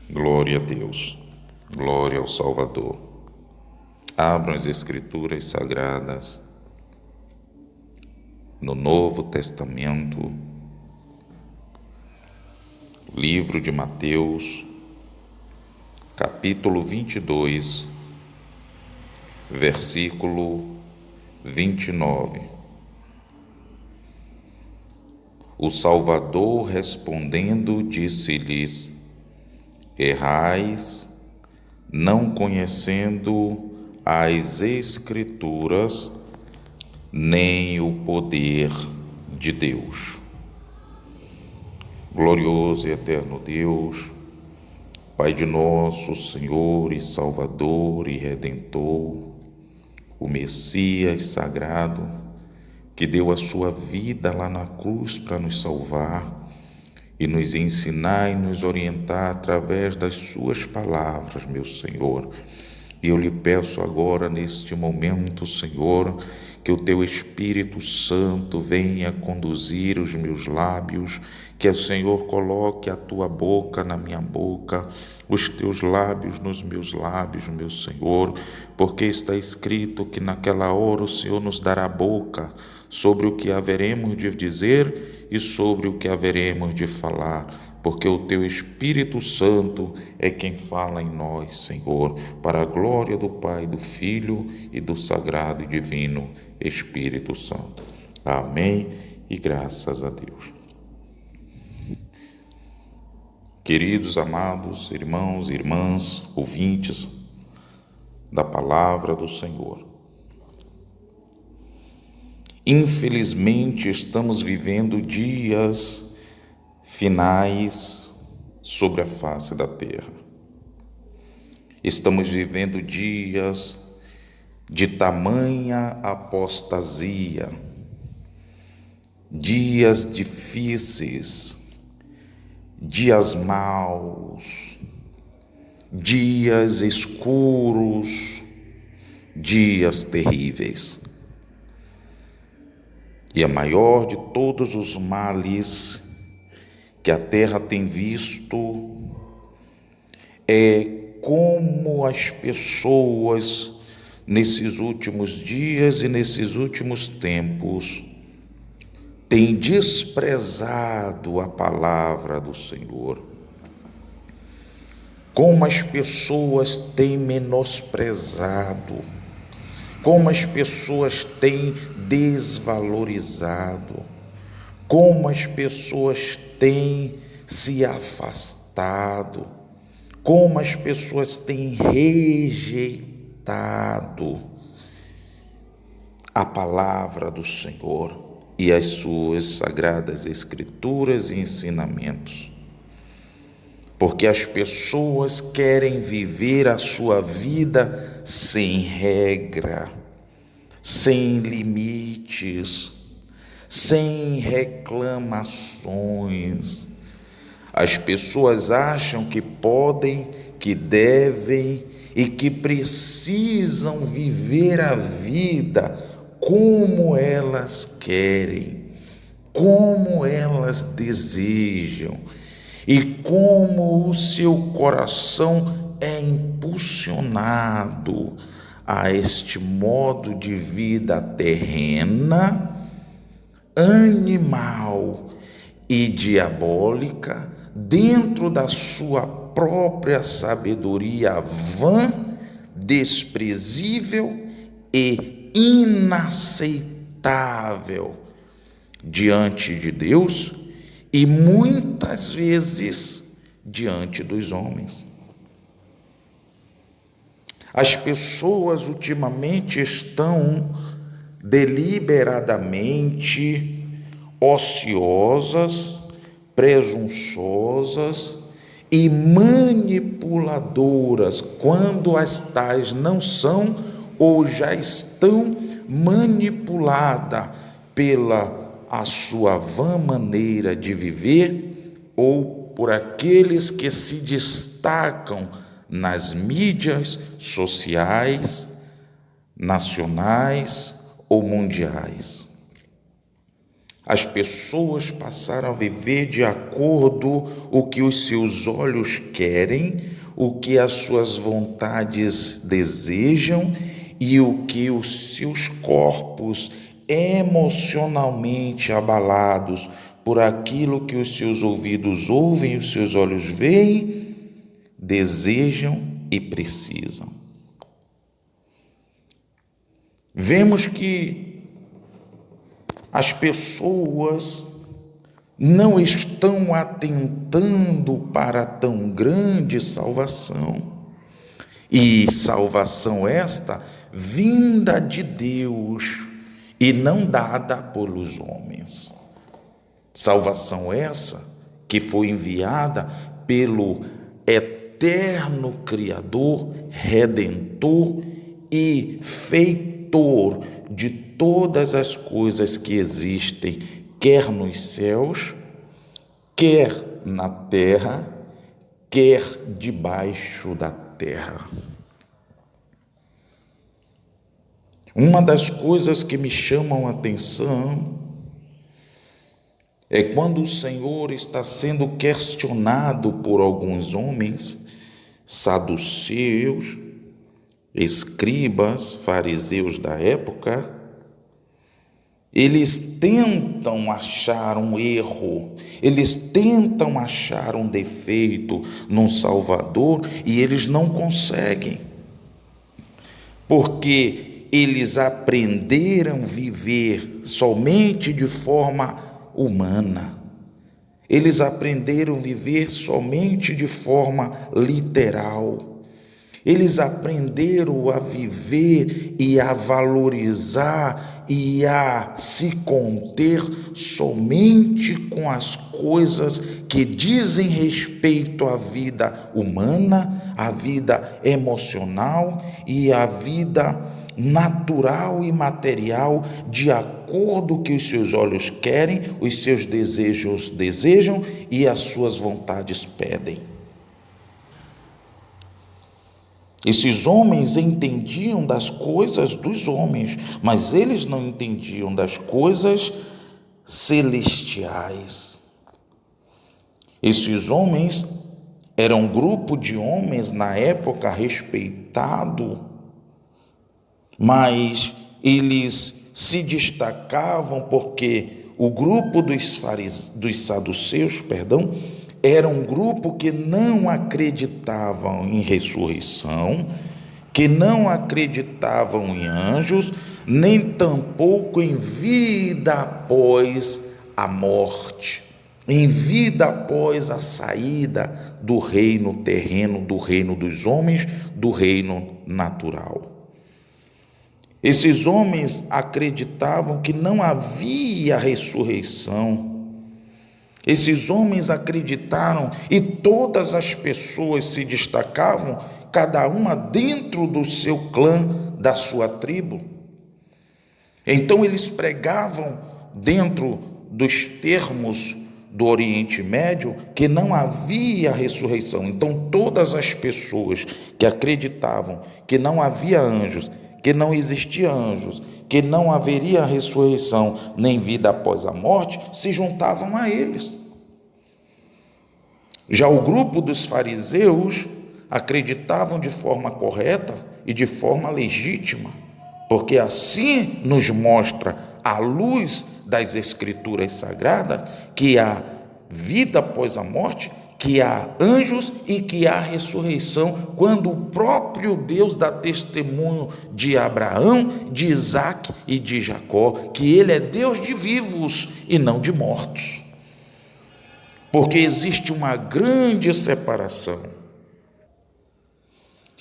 Glória a Deus, glória ao Salvador. Abram as Escrituras Sagradas no Novo Testamento, livro de Mateus, capítulo 22, versículo 29. O Salvador respondendo disse-lhes: errais, não conhecendo as Escrituras, nem o poder de Deus. Glorioso e eterno Deus, Pai de nosso Senhor e Salvador e Redentor, o Messias sagrado, que deu a sua vida lá na cruz para nos salvar e nos ensinar e nos orientar através das suas palavras, meu Senhor. E eu lhe peço agora, neste momento, Senhor, que o Teu Espírito Santo venha conduzir os meus lábios, que o Senhor coloque a Tua boca na minha boca, os Teus lábios nos meus lábios, meu Senhor, porque está escrito que naquela hora o Senhor nos dará boca sobre o que haveremos de dizer e sobre o que haveremos de falar, porque o Teu Espírito Santo é quem fala em nós, Senhor, para a glória do Pai, do Filho e do Sagrado e Divino Espírito Santo. Amém e graças a Deus. Queridos, amados irmãos e irmãs, ouvintes da palavra do Senhor, infelizmente estamos vivendo dias finais sobre a face da terra. Estamos vivendo dias de tamanha apostasia, dias difíceis, dias maus, dias escuros, dias terríveis. E a maior de todos os males que a terra tem visto é como as pessoas nesses últimos dias e nesses últimos tempos têm desprezado a palavra do Senhor, como as pessoas têm menosprezado, como as pessoas têm desvalorizado, como as pessoas têm se afastado, como as pessoas têm rejeitado a palavra do Senhor e as suas sagradas Escrituras e ensinamentos. Porque as pessoas querem viver a sua vida sem regra, sem limites, sem reclamações. As pessoas acham que podem, que devem e que precisam viver a vida como elas querem, como elas desejam e como o seu coração é impulsionado a este modo de vida terrena, animal e diabólica, dentro da sua própria sabedoria vã, desprezível e inaceitável diante de Deus e muitas vezes diante dos homens. As pessoas ultimamente estão deliberadamente ociosas, presunçosas e manipuladoras, quando as tais não são ou já estão manipuladas pela a sua vã maneira de viver ou por aqueles que se destacam nas mídias sociais, nacionais ou mundiais. As pessoas passaram a viver de acordo com o que os seus olhos querem, o que as suas vontades desejam e o que os seus corpos, emocionalmente abalados por aquilo que os seus ouvidos ouvem e os seus olhos veem, desejam e precisam. Vemos que as pessoas não estão atentando para tão grande salvação, e salvação esta vinda de Deus e não dada pelos homens. Salvação essa que foi enviada pelo eterno Criador, Redentor e Feitor de todas as coisas que existem, quer nos céus, quer na terra, quer debaixo da terra. Uma das coisas que me chamam a atenção é quando o Senhor está sendo questionado por alguns homens, saduceus, escribas, fariseus da época. Eles tentam achar um erro, eles tentam achar um defeito no Salvador e eles não conseguem, porque eles aprenderam a viver somente de forma humana, eles aprenderam a viver somente de forma literal. Eles aprenderam a viver e a valorizar e a se conter somente com as coisas que dizem respeito à vida humana, à vida emocional e à vida natural e material, de acordo com que os seus olhos querem, os seus desejos desejam e as suas vontades pedem. Esses homens entendiam das coisas dos homens, mas eles não entendiam das coisas celestiais. Esses homens eram um grupo de homens na época respeitado, mas eles se destacavam porque o grupo dos saduceus, era um grupo que não acreditavam em ressurreição, que não acreditavam em anjos, nem tampouco em vida após a morte, em vida após a saída do reino terreno, do reino dos homens, do reino natural. Esses homens acreditavam que não havia ressurreição. Esses homens acreditaram e todas as pessoas se destacavam, cada uma dentro do seu clã, da sua tribo. Então eles pregavam dentro dos termos do Oriente Médio que não havia ressurreição. Então todas as pessoas que acreditavam que não havia anjos, que não existia anjos, que não haveria ressurreição nem vida após a morte, se juntavam a eles. Já o grupo dos fariseus acreditavam de forma correta e de forma legítima, porque assim nos mostra a luz das Escrituras Sagradas que há vida após a morte, que há anjos e que há ressurreição, quando o próprio Deus dá testemunho de Abraão, de Isaque e de Jacó, que ele é Deus de vivos e não de mortos. Porque existe uma grande separação.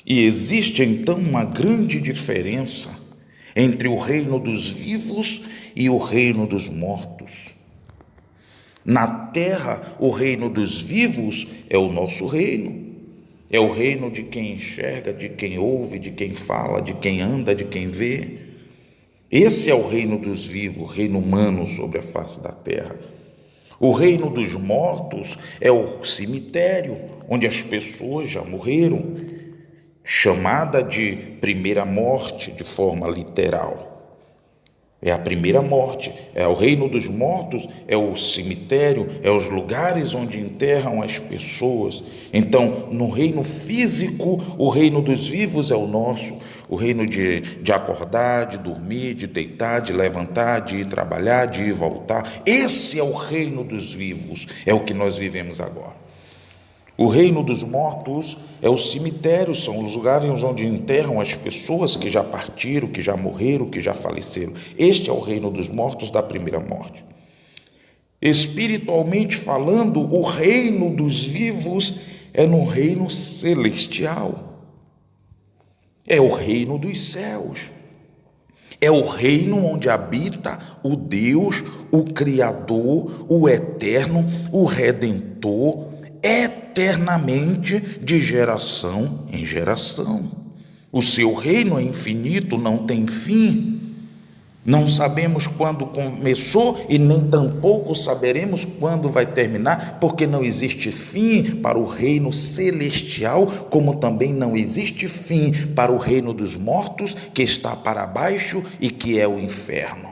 E existe então uma grande diferença entre o reino dos vivos e o reino dos mortos. Na terra, o reino dos vivos é o nosso reino. É o reino de quem enxerga, de quem ouve, de quem fala, de quem anda, de quem vê. Esse é o reino dos vivos, o reino humano sobre a face da terra. O reino dos mortos é o cemitério, onde as pessoas já morreram, chamada de primeira morte de forma literal. É a primeira morte, é o reino dos mortos, é o cemitério, é os lugares onde enterram as pessoas. Então, no reino físico, o reino dos vivos é o nosso, o reino de acordar, de dormir, de deitar, de levantar, de ir trabalhar, de ir voltar. Esse é o reino dos vivos, é o que nós vivemos agora. O reino dos mortos é o cemitério, são os lugares onde enterram as pessoas que já partiram, que já morreram, que já faleceram. Este é o reino dos mortos da primeira morte. Espiritualmente falando, o reino dos vivos é no reino celestial. É o reino dos céus. É o reino onde habita o Deus, o Criador, o Eterno, o Redentor, eternamente, de geração em geração. O seu reino é infinito, não tem fim. Não sabemos quando começou e nem tampouco saberemos quando vai terminar, porque não existe fim para o reino celestial, como também não existe fim para o reino dos mortos, que está para baixo e que é o inferno.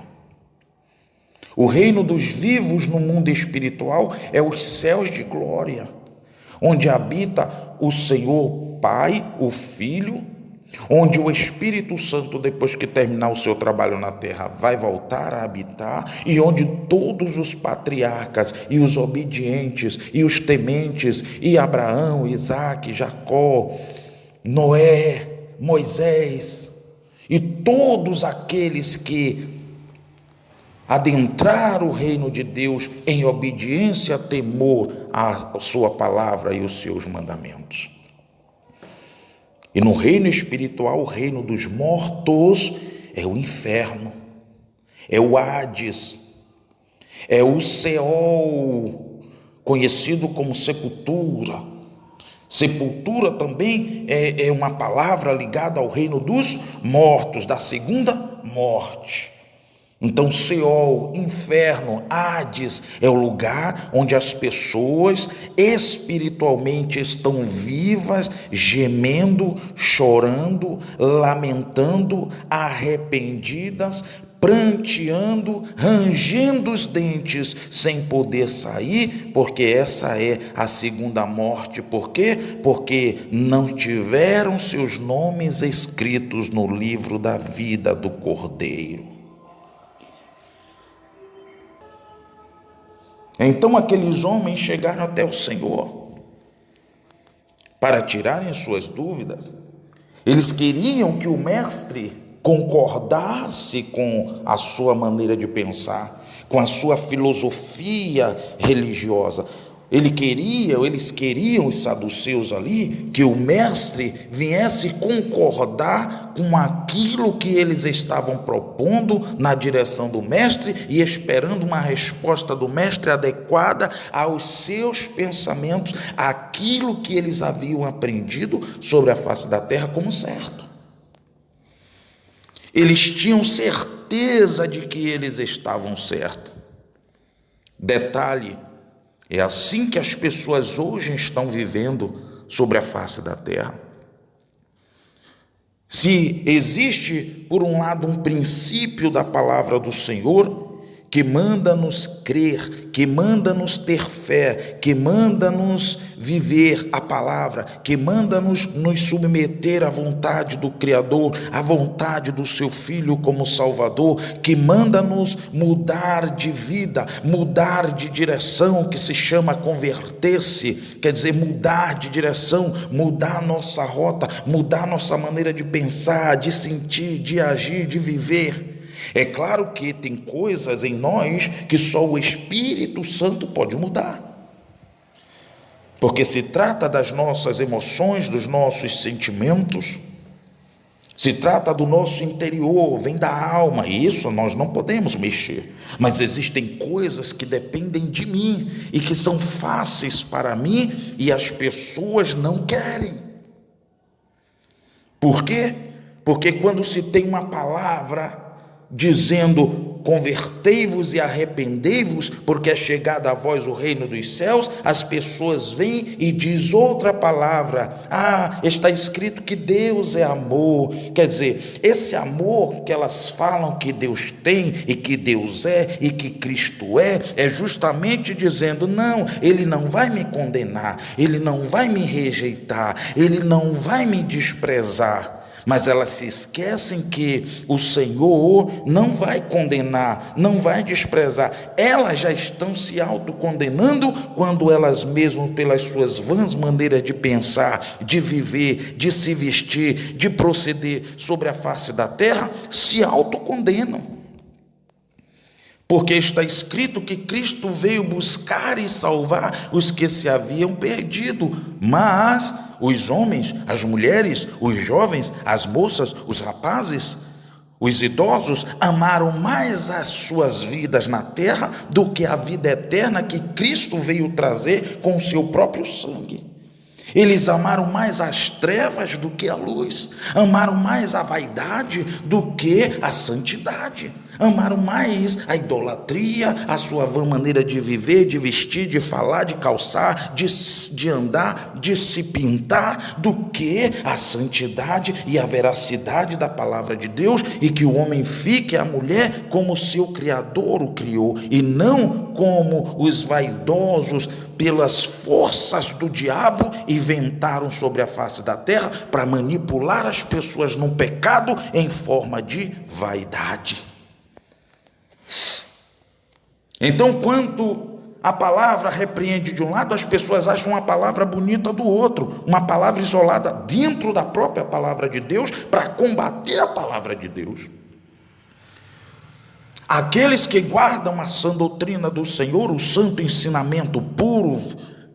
O reino dos vivos no mundo espiritual é os céus de glória, onde habita o Senhor Pai, o Filho, onde o Espírito Santo, depois que terminar o seu trabalho na terra, vai voltar a habitar, e onde todos os patriarcas e os obedientes e os tementes, e Abraão, Isaque, Jacó, Noé, Moisés, e todos aqueles que adentrar o reino de Deus em obediência, temor à sua palavra e os seus mandamentos. E no reino espiritual, o reino dos mortos é o inferno, é o Hades, é o Seol, conhecido como sepultura. Sepultura também é uma palavra ligada ao reino dos mortos, da segunda morte. Então, Seol, inferno, Hades, é o lugar onde as pessoas espiritualmente estão vivas, gemendo, chorando, lamentando, arrependidas, pranteando, rangendo os dentes, sem poder sair, porque essa é a segunda morte. Por quê? Porque não tiveram seus nomes escritos no livro da vida do Cordeiro. Então aqueles homens chegaram até o Senhor para tirarem suas dúvidas. Eles queriam que o mestre concordasse com a sua maneira de pensar, com a sua filosofia religiosa. Eles queriam, os saduceus ali, que o mestre viesse concordar com aquilo que eles estavam propondo na direção do mestre e esperando uma resposta do mestre adequada aos seus pensamentos, aquilo que eles haviam aprendido sobre a face da terra como certo. Eles tinham certeza de que eles estavam certos. Detalhe, é assim que as pessoas hoje estão vivendo sobre a face da terra. Se existe, por um lado, um princípio da palavra do Senhor que manda-nos crer, que manda-nos ter fé, que manda-nos viver a palavra, que manda-nos submeter à vontade do Criador, à vontade do seu Filho como Salvador, que manda-nos mudar de vida, mudar de direção, que se chama converter-se, quer dizer, mudar de direção, mudar nossa rota, mudar nossa maneira de pensar, de sentir, de agir, de viver. É claro que tem coisas em nós que só o Espírito Santo pode mudar, porque se trata das nossas emoções, dos nossos sentimentos, se trata do nosso interior, vem da alma, e isso nós não podemos mexer. Mas existem coisas que dependem de mim e que são fáceis para mim e as pessoas não querem. Por quê? Porque quando se tem uma palavra dizendo convertei-vos e arrependei-vos, porque é chegado a vós o reino dos céus, as pessoas vêm e diz outra palavra. Está escrito que Deus é amor. Quer dizer, esse amor que elas falam que Deus tem e que Deus é e que Cristo é justamente dizendo: não, Ele não vai me condenar, Ele não vai me rejeitar, Ele não vai me desprezar. Mas elas se esquecem que o Senhor não vai condenar, não vai desprezar. Elas já estão se autocondenando quando elas mesmas, pelas suas vãs maneiras de pensar, de viver, de se vestir, de proceder sobre a face da terra, se autocondenam. Porque está escrito que Cristo veio buscar e salvar os que se haviam perdido, mas os homens, as mulheres, os jovens, as moças, os rapazes, os idosos amaram mais as suas vidas na terra do que a vida eterna que Cristo veio trazer com o seu próprio sangue. Eles amaram mais as trevas do que a luz, amaram mais a vaidade do que a santidade, amaram mais a idolatria, a sua vã maneira de viver, de vestir, de falar, de calçar, de andar, de se pintar, do que a santidade e a veracidade da palavra de Deus, e que o homem fique a mulher como seu Criador o criou, e não como os vaidosos pelas forças do diabo inventaram sobre a face da terra para manipular as pessoas no pecado em forma de vaidade. Então, quando a palavra repreende de um lado, as pessoas acham uma palavra bonita do outro, uma palavra isolada dentro da própria palavra de Deus para combater a palavra de Deus. Aqueles que guardam a sã doutrina do Senhor, o santo ensinamento puro,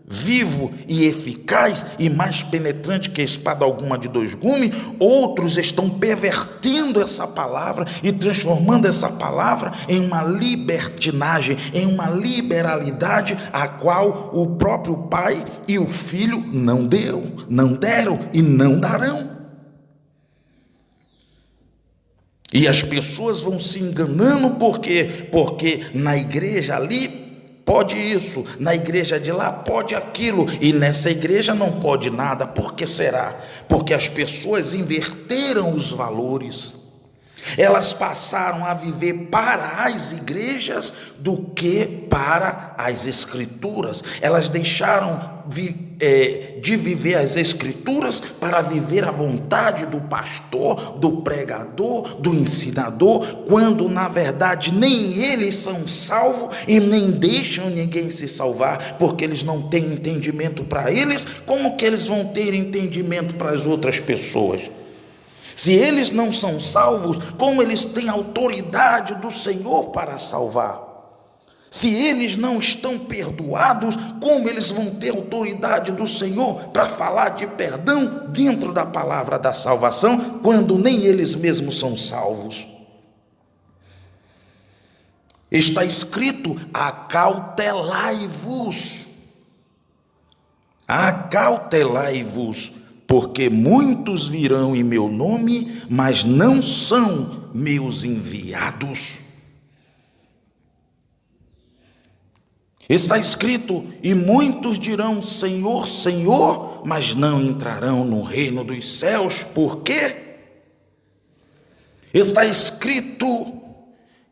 vivo e eficaz e mais penetrante que espada alguma de dois gumes, outros estão pervertendo essa palavra e transformando essa palavra em uma libertinagem, em uma liberalidade a qual o próprio Pai e o Filho não deram e não darão. E as pessoas vão se enganando porque na igreja ali pode isso, na igreja de lá pode aquilo, e nessa igreja não pode nada. Por que será? Porque as pessoas inverteram os valores. Elas passaram a viver para as igrejas do que para as escrituras. Elas deixaram de viver as escrituras para viver a vontade do pastor, do pregador, do ensinador, quando na verdade nem eles são salvos e nem deixam ninguém se salvar, porque eles não têm entendimento para eles. Como que eles vão ter entendimento para as outras pessoas? Se eles não são salvos, como eles têm autoridade do Senhor para salvar? Se eles não estão perdoados, como eles vão ter autoridade do Senhor para falar de perdão dentro da palavra da salvação, quando nem eles mesmos são salvos? Está escrito: acautelai-vos, porque muitos virão em meu nome, mas não são meus enviados. Está escrito: e muitos dirão Senhor, Senhor, mas não entrarão no reino dos céus. Por quê? Está escrito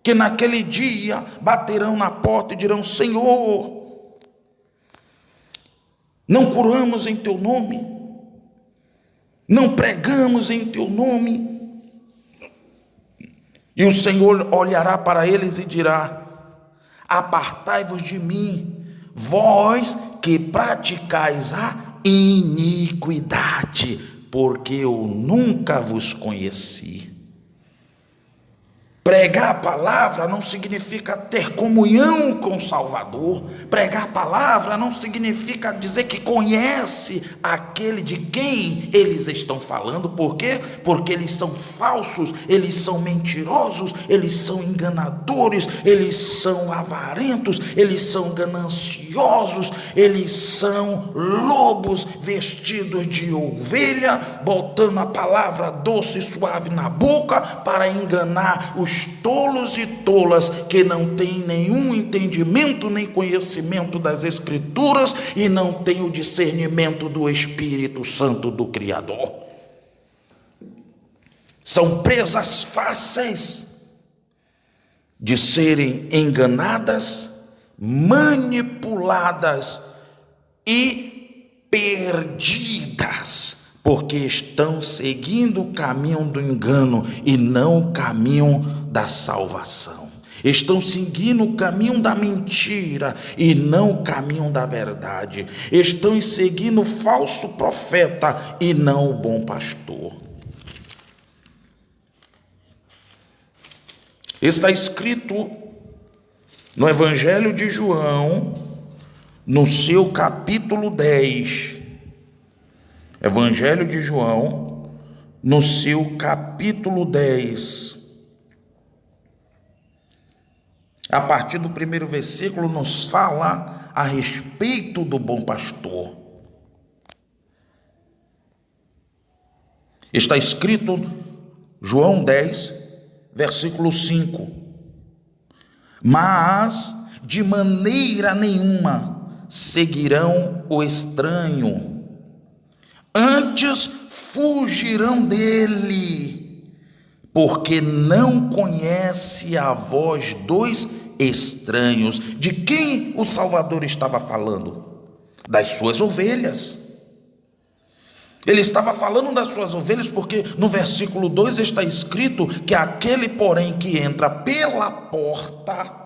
que naquele dia baterão na porta e dirão: Senhor, não curamos em teu nome, não pregamos em teu nome. E o Senhor olhará para eles e dirá: apartai-vos de mim, vós que praticais a iniquidade, porque eu nunca vos conheci. Pregar a palavra não significa ter comunhão com o Salvador. Pregar a palavra não significa dizer que conhece aquele de quem eles estão falando. Por quê? Porque eles são falsos, eles são mentirosos, eles são enganadores, eles são avarentos, eles são gananciosos, eles são lobos vestidos de ovelha, botando a palavra doce e suave na boca para enganar os os tolos e tolas que não têm nenhum entendimento nem conhecimento das Escrituras e não têm o discernimento do Espírito Santo do Criador. São presas fáceis de serem enganadas, manipuladas e perdidas, porque estão seguindo o caminho do engano e não o caminho da salvação. Estão seguindo o caminho da mentira e não o caminho da verdade. Estão seguindo o falso profeta e não o bom pastor. Está escrito no Evangelho de João, no seu capítulo 10, Evangelho de João, no seu capítulo 10, a partir do primeiro versículo, nos fala a respeito do bom pastor. Está escrito, João 10, versículo 5: mas de maneira nenhuma seguirão o estranho, antes fugirão dele, porque não conhece a voz dos estranhos. De quem o Salvador estava falando? Das suas ovelhas. Ele estava falando das suas ovelhas porque no versículo 2 está escrito que aquele, porém, que entra pela porta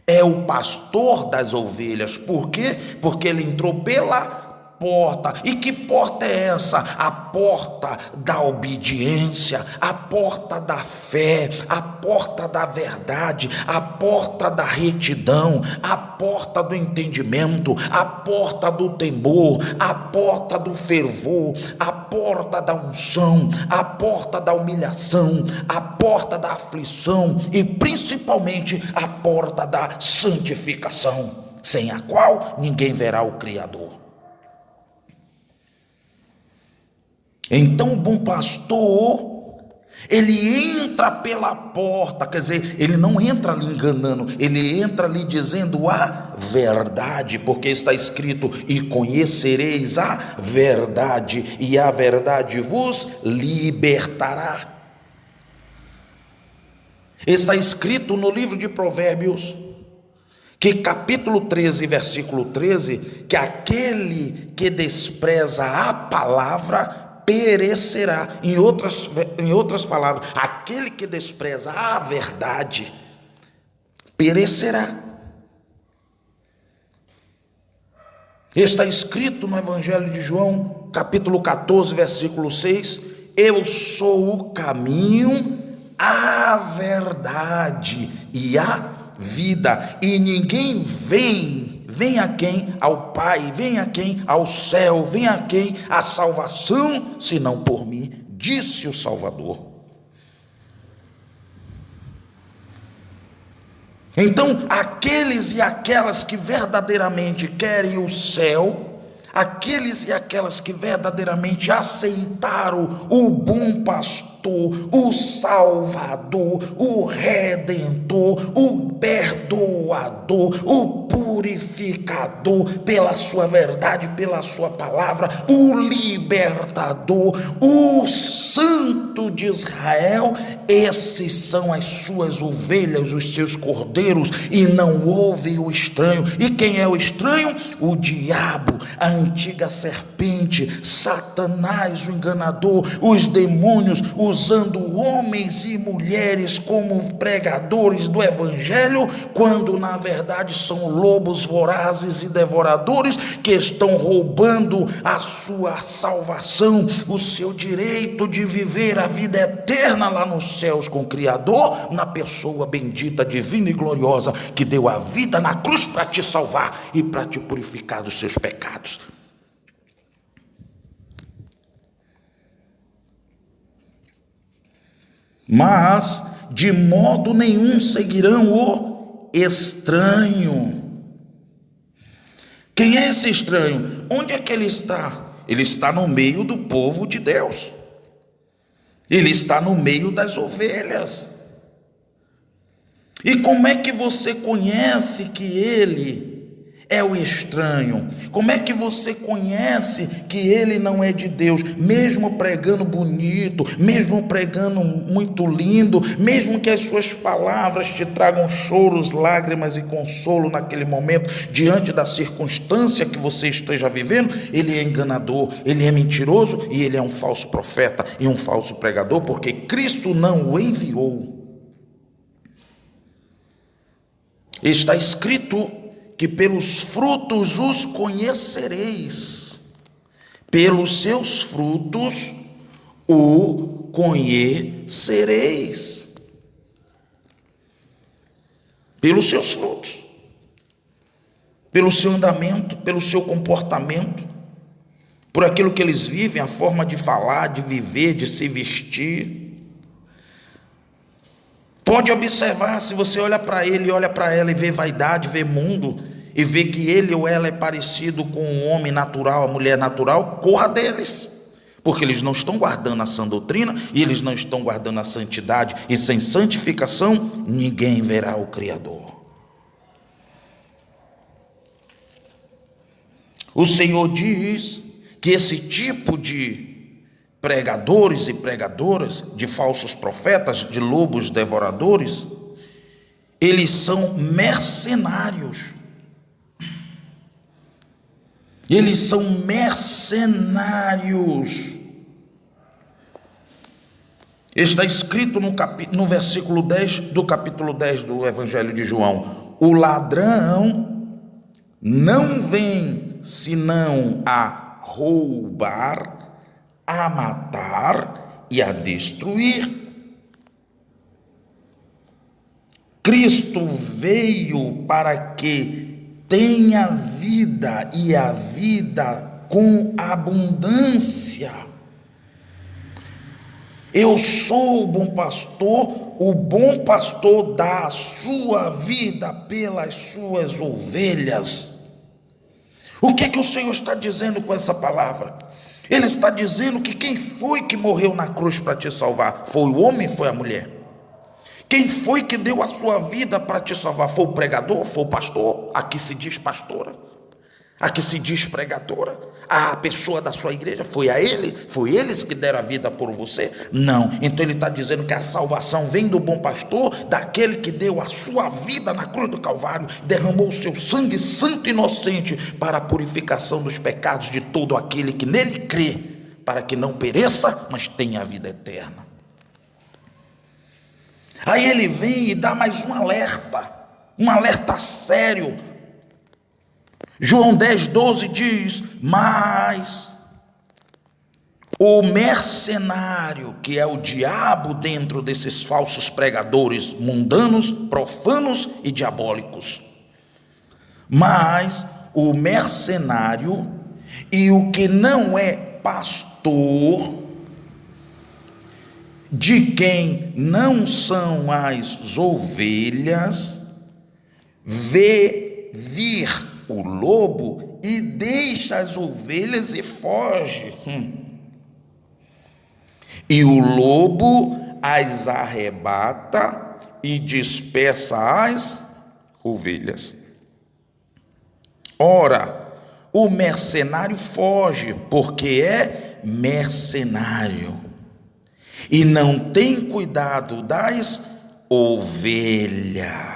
é o pastor das ovelhas. Por quê? Porque ele entrou pela porta. E que porta é essa? A porta da obediência, a porta da fé, a porta da verdade, a porta da retidão, a porta do entendimento, a porta do temor, a porta do fervor, a porta da unção, a porta da humilhação, a porta da aflição e principalmente a porta da santificação, sem a qual ninguém verá o Criador. Então o bom pastor, ele entra pela porta, quer dizer, ele não entra ali enganando, ele entra ali dizendo a verdade, porque está escrito: e conhecereis a verdade, e a verdade vos libertará. Está escrito no livro de Provérbios, que capítulo 13, versículo 13, que aquele que despreza a palavra perecerá. Em outras palavras, aquele que despreza a verdade perecerá. Está escrito no Evangelho de João, capítulo 14, versículo 6: eu sou o caminho, a verdade e a vida, e ninguém vem a quem? Ao Pai, vem a quem? Ao céu, vem a quem? A salvação, senão por mim, disse o Salvador. Então, aqueles e aquelas que verdadeiramente querem o céu, aqueles e aquelas que verdadeiramente aceitaram o bom pastor, o Salvador, o Redentor, o perdoador, o purificador, pela sua verdade, pela sua palavra, o libertador, o Santo de Israel, esses são as suas ovelhas, os seus cordeiros, e não houve o estranho. E quem é o estranho? O diabo, a antiga serpente, Satanás, o enganador, os demônios, usando homens e mulheres como pregadores do evangelho, quando na verdade são lobos vorazes e devoradores que estão roubando a sua salvação, o seu direito de viver a vida eterna lá nos céus com o Criador, na pessoa bendita, divina e gloriosa, que deu a vida na cruz para te salvar e para te purificar dos seus pecados. Mas de modo nenhum seguirão o estranho. Quem é esse estranho? Onde é que ele está? Ele está no meio do povo de Deus. Ele está no meio das ovelhas. E como é que você conhece que ele é o estranho? Como é que você conhece que ele não é de Deus? Mesmo pregando bonito, mesmo pregando muito lindo, mesmo que as suas palavras te tragam choros, lágrimas e consolo naquele momento, diante da circunstância que você esteja vivendo, ele é enganador, ele é mentiroso e ele é um falso profeta e um falso pregador, porque Cristo não o enviou. Está escrito que pelos frutos os conhecereis, pelos seus frutos o conhecereis, pelos seus frutos, pelo seu andamento, pelo seu comportamento, por aquilo que eles vivem, a forma de falar, de viver, de se vestir. Pode observar, se você olha para ele, olha para ela e vê vaidade, vê mundo, e vê que ele ou ela é parecido com um homem natural, a mulher natural, corra deles, porque eles não estão guardando a sã doutrina, e eles não estão guardando a santidade, e sem santificação, ninguém verá o Criador. O Senhor diz que esse tipo de pregadores e pregadoras, de falsos profetas, de lobos devoradores, eles são mercenários. Eles são mercenários. Está escrito no versículo 10 do capítulo 10 do Evangelho de João: o ladrão não vem senão a roubar, a matar e a destruir. Cristo veio para que tenha vida e a vida com abundância. Eu sou o bom pastor dá a sua vida pelas suas ovelhas. O que é que o Senhor está dizendo com essa palavra? Ele está dizendo que quem foi que morreu na cruz para te salvar? Foi o homem, foi a mulher? Quem foi que deu a sua vida para te salvar? Foi o pregador? Foi o pastor? A que se diz pastora? A que se diz pregadora? A pessoa da sua igreja? Foi a ele? Foi eles que deram a vida por você? Não. Então ele está dizendo que a salvação vem do bom pastor, daquele que deu a sua vida na cruz do Calvário, derramou o seu sangue santo e inocente para a purificação dos pecados de todo aquele que nele crê, para que não pereça, mas tenha a vida eterna. Aí ele vem e dá mais um alerta sério. João 10:12 diz: mas o mercenário, que é o diabo dentro desses falsos pregadores mundanos, profanos e diabólicos, mas o mercenário e o que não é pastor, de quem não são as ovelhas, vê vir o lobo e deixa as ovelhas e foge. E o lobo as arrebata e dispersa as ovelhas. Ora, o mercenário foge, porque é mercenário, e não tem cuidado das ovelhas.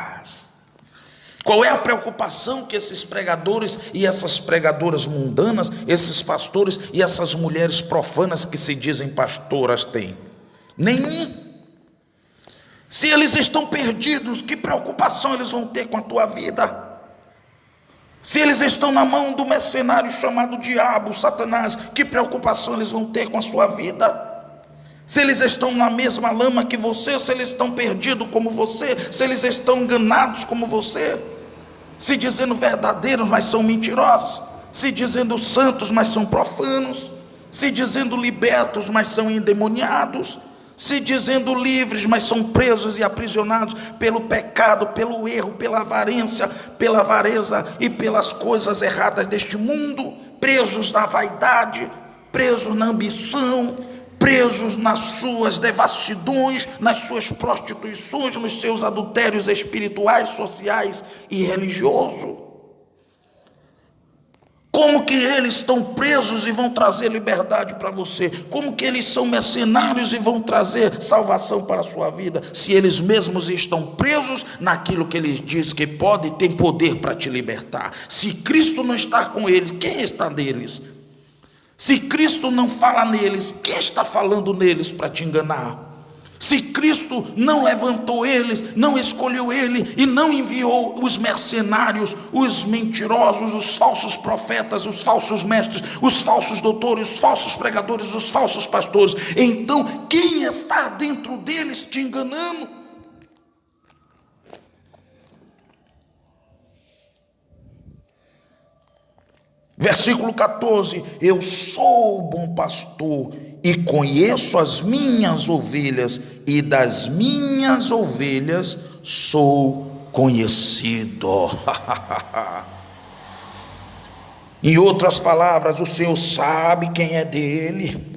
Qual é a preocupação que esses pregadores e essas pregadoras mundanas, esses pastores e essas mulheres profanas que se dizem pastoras têm? Nenhum. Se eles estão perdidos, que preocupação eles vão ter com a tua vida? Se eles estão na mão do mercenário chamado diabo, Satanás, que preocupação eles vão ter com a sua vida? Se eles estão na mesma lama que você, se eles estão perdidos como você, se eles estão enganados como você, se dizendo verdadeiros, mas são mentirosos, se dizendo santos, mas são profanos, se dizendo libertos, mas são endemoniados, se dizendo livres, mas são presos e aprisionados pelo pecado, pelo erro, pela avareza e pelas coisas erradas deste mundo, presos na vaidade, presos na ambição, presos nas suas devassidões, nas suas prostituições, nos seus adultérios espirituais, sociais e religiosos. Como que eles estão presos e vão trazer liberdade para você? Como que eles são mercenários e vão trazer salvação para a sua vida? Se eles mesmos estão presos naquilo que eles dizem que pode e tem poder para te libertar. Se Cristo não está com eles, quem está neles? Se Cristo não fala neles, quem está falando neles para te enganar? Se Cristo não levantou eles, não escolheu ele e não enviou os mercenários, os mentirosos, os falsos profetas, os falsos mestres, os falsos doutores, os falsos pregadores, os falsos pastores, então quem está dentro deles te enganando? Versículo 14: eu sou o bom pastor e conheço as minhas ovelhas, e das minhas ovelhas sou conhecido. Em outras palavras, o Senhor sabe quem é dele.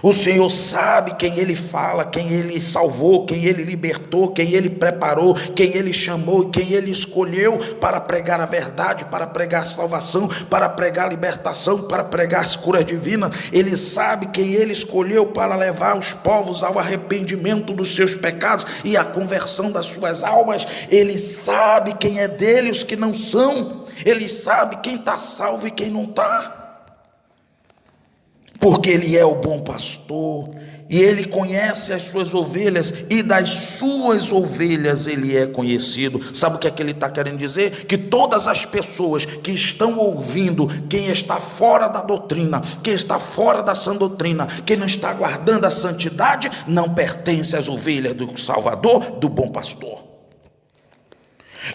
O Senhor sabe quem Ele fala, quem Ele salvou, quem Ele libertou, quem Ele preparou, quem Ele chamou, quem Ele escolheu para pregar a verdade, para pregar a salvação, para pregar a libertação, para pregar as curas divinas. Ele sabe quem Ele escolheu para levar os povos ao arrependimento dos seus pecados e à conversão das suas almas. Ele sabe quem é dele e os que não são. Ele sabe quem está salvo e quem não está. Porque Ele é o bom pastor, e Ele conhece as suas ovelhas, e das suas ovelhas Ele é conhecido. Sabe o que é que Ele está querendo dizer? Que todas as pessoas que estão ouvindo, quem está fora da doutrina, quem está fora da sã doutrina, quem não está guardando a santidade, não pertence às ovelhas do Salvador, do bom pastor.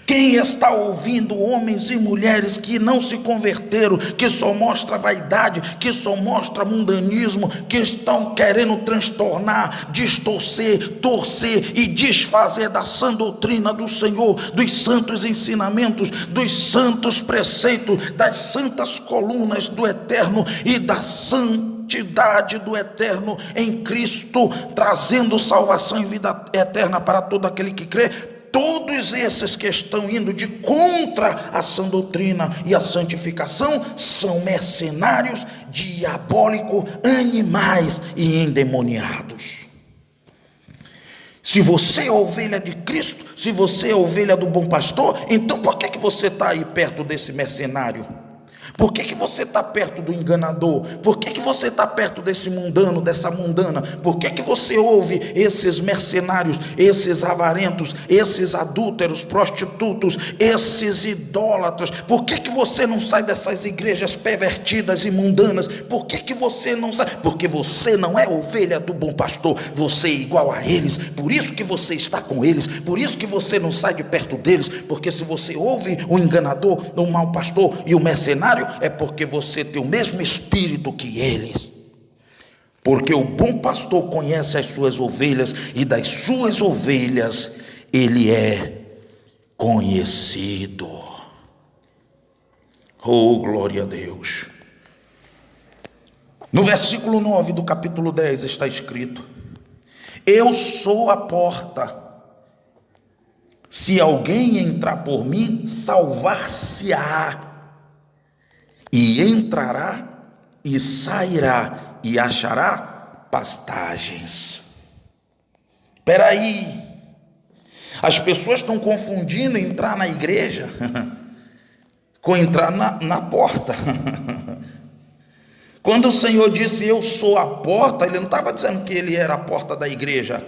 Quem está ouvindo homens e mulheres que não se converteram, que só mostra vaidade, que só mostra mundanismo, que estão querendo transtornar, distorcer, torcer e desfazer da sã doutrina do Senhor, dos santos ensinamentos, dos santos preceitos, das santas colunas do eterno e da santidade do eterno em Cristo, trazendo salvação e vida eterna para todo aquele que crê. Todos esses que estão indo de contra a sã doutrina e a santificação são mercenários, diabólicos, animais e endemoniados. Se você é ovelha de Cristo, se você é ovelha do bom pastor, então por que você está aí perto desse mercenário? Por que você está perto do enganador? Por que você está perto desse mundano, dessa mundana? Por que você ouve esses mercenários, esses avarentos, esses adúlteros, prostitutos, esses idólatras? Por que você não sai dessas igrejas pervertidas e mundanas? Por que você não sai? Porque você não é ovelha do bom pastor, você é igual a eles, por isso que você está com eles, por isso que você não sai de perto deles, porque se você ouve o enganador, o mau pastor e o mercenário, é porque você tem o mesmo espírito que eles. Porque o bom pastor conhece as suas ovelhas, e das suas ovelhas ele é conhecido. Oh, glória a Deus. No versículo 9 do capítulo 10 está escrito: eu sou a porta. Se alguém entrar por mim, salvar-se-á, e entrará e sairá e achará pastagens. Espera aí, as pessoas estão confundindo entrar na igreja com entrar na porta. Quando o Senhor disse eu sou a porta, Ele não estava dizendo que Ele era a porta da igreja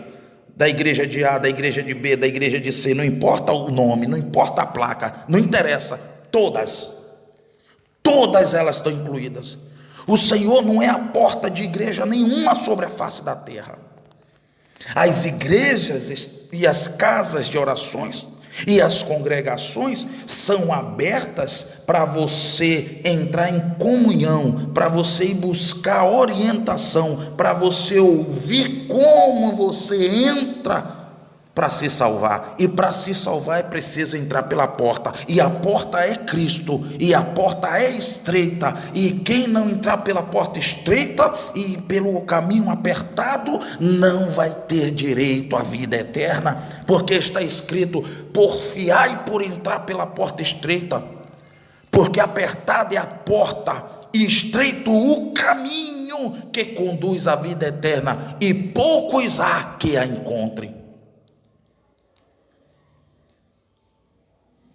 de A, da igreja de B, da igreja de C, não importa o nome, não importa a placa, não interessa, todas elas estão incluídas. O Senhor não é a porta de igreja nenhuma sobre a face da terra. As igrejas e as casas de orações e as congregações são abertas para você entrar em comunhão, para você ir buscar orientação, para você ouvir como você entra para se salvar. E para se salvar é preciso entrar pela porta. E a porta é Cristo. E a porta é estreita. E quem não entrar pela porta estreita e pelo caminho apertado, não vai ter direito à vida eterna. Porque está escrito: porfiai por entrar pela porta estreita. Porque apertada é a porta e estreito o caminho que conduz à vida eterna. E poucos há que a encontrem.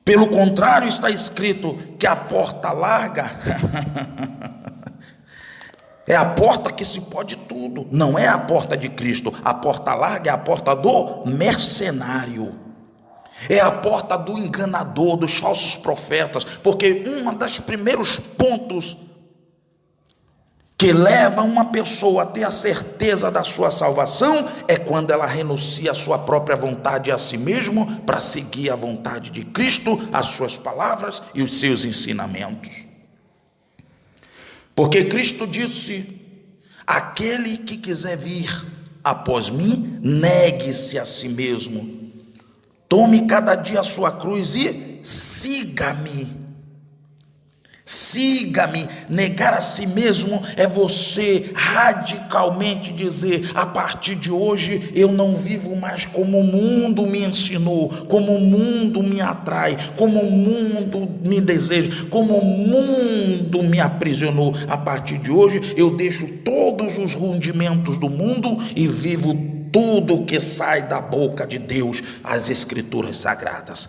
Pelo contrário, está escrito que a porta larga é a porta que se pode tudo. Não é a porta de Cristo. A porta larga é a porta do mercenário. É a porta do enganador, dos falsos profetas. Porque um dos primeiros pontos que leva uma pessoa a ter a certeza da sua salvação é quando ela renuncia à sua própria vontade e a si mesmo para seguir a vontade de Cristo, as suas palavras e os seus ensinamentos. Porque Cristo disse: aquele que quiser vir após mim, negue-se a si mesmo, tome cada dia a sua cruz e siga-me. Siga-me. Negar a si mesmo é você radicalmente dizer: a partir de hoje eu não vivo mais como o mundo me ensinou, como o mundo me atrai, como o mundo me deseja, como o mundo me aprisionou. A partir de hoje eu deixo todos os rudimentos do mundo e vivo tudo que sai da boca de Deus, as Escrituras Sagradas.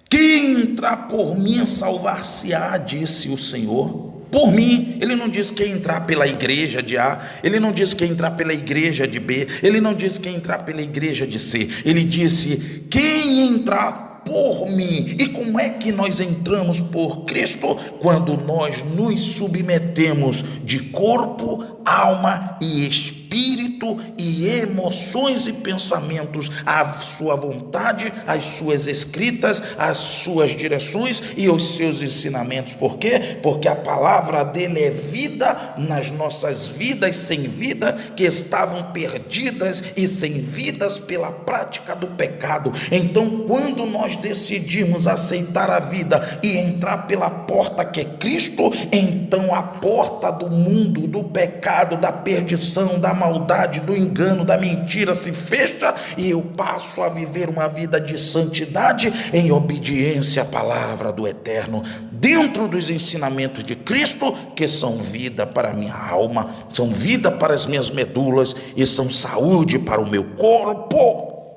Quem entrar por mim salvar-se-á, disse o Senhor. Por mim. Ele não disse que entrar pela igreja de A, ele não disse que entrar pela igreja de B, ele não disse que entrar pela igreja de C. Ele disse: quem entrar por mim. E como é que nós entramos por Cristo? Quando nós nos submetemos de corpo, alma e espírito e emoções e pensamentos à sua vontade, às suas escritas, às suas direções e aos seus ensinamentos. Por quê? Porque a palavra dele é vida nas nossas vidas sem vida, que estavam perdidas e sem vidas pela prática do pecado. Então, quando nós decidimos aceitar a vida e entrar pela porta que é Cristo, então a porta do mundo, do pecado, da perdição, da maldade, do engano, da mentira se fecha e eu passo a viver uma vida de santidade em obediência à palavra do Eterno, dentro dos ensinamentos de Cristo, que são vida para a minha alma, são vida para as minhas medulas e são saúde para o meu corpo.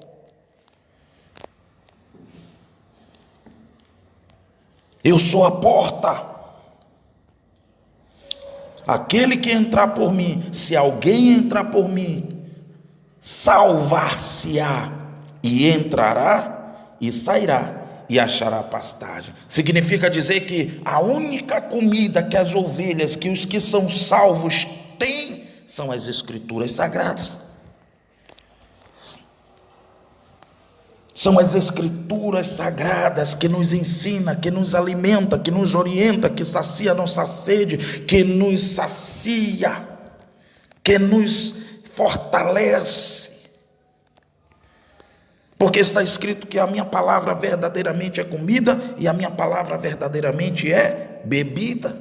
Eu sou a porta. Aquele que entrar por mim, se alguém entrar por mim, salvar-se-á, e entrará e sairá e achará pastagem. Significa dizer que a única comida que as ovelhas, que os que são salvos têm, são as Escrituras Sagradas. São as Escrituras Sagradas que nos ensina, que nos alimenta, que nos orienta, que sacia a nossa sede, que nos sacia, que nos fortalece. Porque está escrito que a minha palavra verdadeiramente é comida e a minha palavra verdadeiramente é bebida.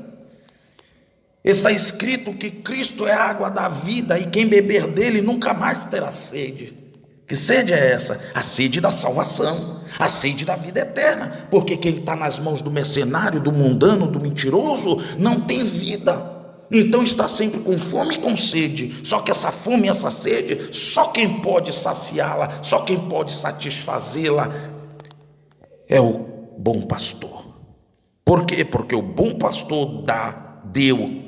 Está escrito que Cristo é a água da vida e quem beber dele nunca mais terá sede. Que sede é essa? A sede da salvação, a sede da vida eterna. Porque quem está nas mãos do mercenário, do mundano, do mentiroso, não tem vida. Então está sempre com fome e com sede. Só que essa fome e essa sede, só quem pode saciá-la, só quem pode satisfazê-la é o bom pastor. Por quê? Porque o bom pastor deu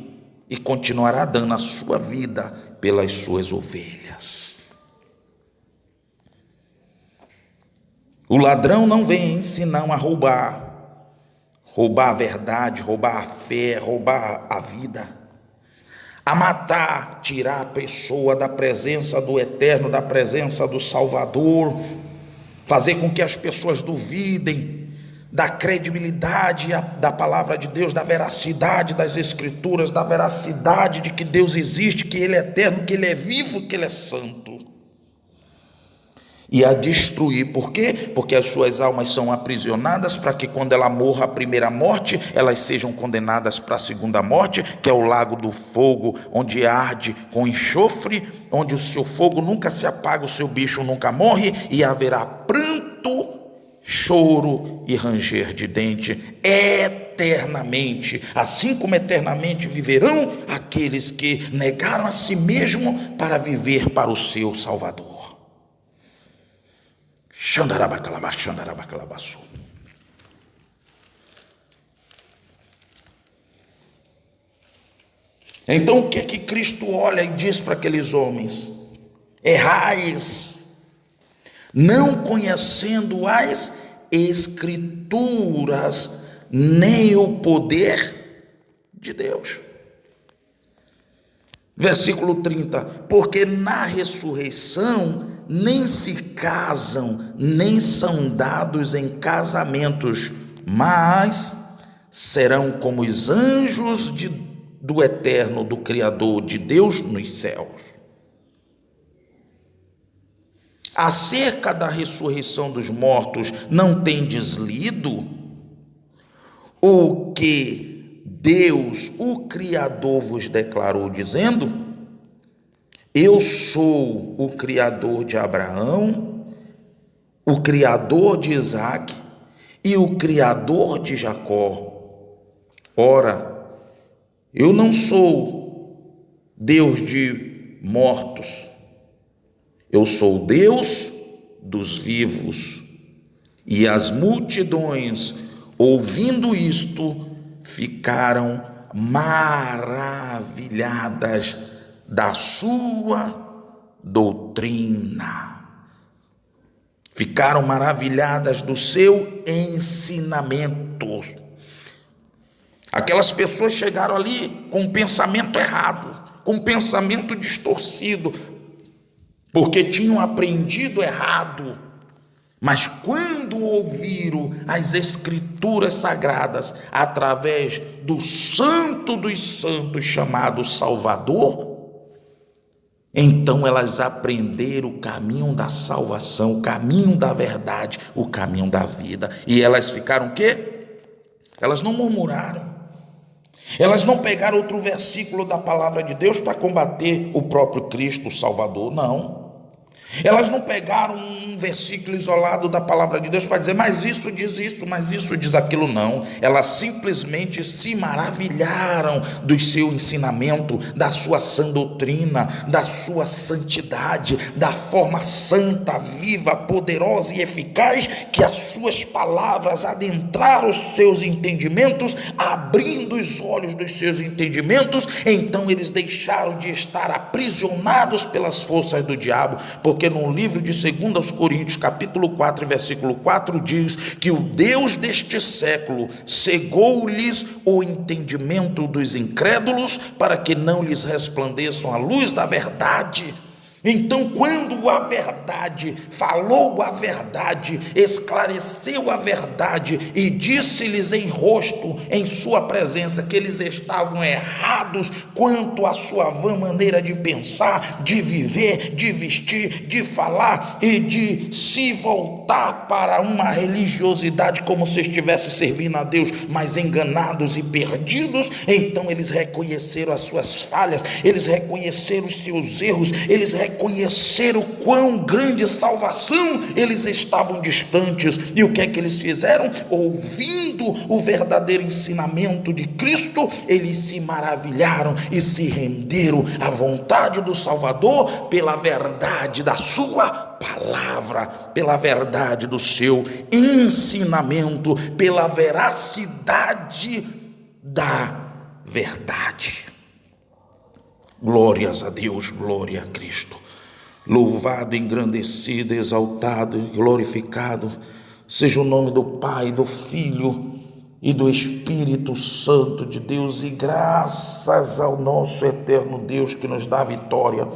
e continuará dando a sua vida pelas suas ovelhas. O ladrão não vem senão a roubar a verdade, roubar a fé, roubar a vida, a matar, tirar a pessoa da presença do Eterno, da presença do Salvador, fazer com que as pessoas duvidem da credibilidade da palavra de Deus, da veracidade das Escrituras, da veracidade de que Deus existe, que Ele é eterno, que Ele é vivo, que Ele é santo. E a destruir, por quê? Porque as suas almas são aprisionadas para que quando ela morra a primeira morte, elas sejam condenadas para a segunda morte, que é o lago do fogo, onde arde com enxofre, onde o seu fogo nunca se apaga, o seu bicho nunca morre, e haverá pranto, choro e ranger de dente eternamente, assim como eternamente viverão aqueles que negaram a si mesmo para viver para o seu Salvador. Então o que é que Cristo olha e diz para aqueles homens? Errais, não conhecendo as Escrituras, nem o poder de Deus. Versículo 30, porque na ressurreição nem se casam, nem são dados em casamentos, mas serão como os anjos do eterno, do Criador, de Deus nos céus. Acerca da ressurreição dos mortos, não tendes lido o que Deus, o Criador, vos declarou, dizendo: eu sou o Criador de Abraão, o Criador de Isaque e o Criador de Jacó. Ora, eu não sou Deus de mortos, eu sou Deus dos vivos. E as multidões, ouvindo isto, ficaram maravilhadas da sua doutrina. Ficaram maravilhadas do seu ensinamento. Aquelas pessoas chegaram ali com um pensamento errado, com um pensamento distorcido, porque tinham aprendido errado. Mas quando ouviram as Escrituras sagradas através do Santo dos Santos chamado Salvador, então elas aprenderam o caminho da salvação, o caminho da verdade, o caminho da vida. E elas ficaram o quê? Elas não murmuraram. Elas não pegaram outro versículo da palavra de Deus para combater o próprio Cristo, o Salvador, não. Elas não pegaram um versículo isolado da palavra de Deus para dizer, mas isso, mas isso diz aquilo, não. Elas simplesmente se maravilharam do seu ensinamento, da sua sã doutrina, da sua santidade, da forma santa, viva, poderosa e eficaz que as suas palavras adentraram os seus entendimentos, abrindo os olhos dos seus entendimentos. Então eles deixaram de estar aprisionados pelas forças do diabo, porque no livro de 2 Coríntios, capítulo 4, versículo 4, diz que o Deus deste século cegou-lhes o entendimento dos incrédulos, para que não lhes resplandeçam a luz da verdade. Então, quando a verdade falou a verdade, esclareceu a verdade e disse-lhes em rosto, em sua presença, que eles estavam errados quanto à sua vã maneira de pensar, de viver, de vestir, de falar e de se voltar para uma religiosidade como se estivesse servindo a Deus, mas enganados e perdidos, então eles reconheceram as suas falhas, eles reconheceram os seus erros, eles reconheceram quão grande salvação eles estavam distantes. E o que é que eles fizeram? Ouvindo o verdadeiro ensinamento de Cristo, eles se maravilharam e se renderam à vontade do Salvador pela verdade da sua palavra, pela verdade do seu ensinamento, pela veracidade da verdade. Glórias a Deus, glória a Cristo. Louvado, engrandecido, exaltado e glorificado seja o nome do Pai, do Filho e do Espírito Santo de Deus, e graças ao nosso eterno Deus que nos dá vitória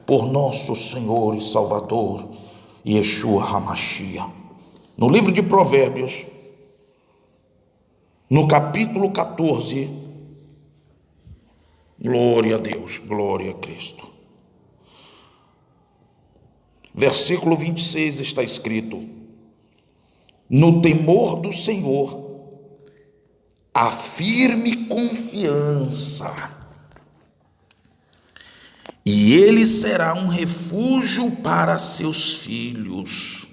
por nosso Senhor e Salvador, Yeshua HaMashiach. No livro de Provérbios, no capítulo 14, glória a Deus, glória a Cristo. Versículo 26 está escrito: no temor do Senhor, a firme confiança, e ele será um refúgio para seus filhos.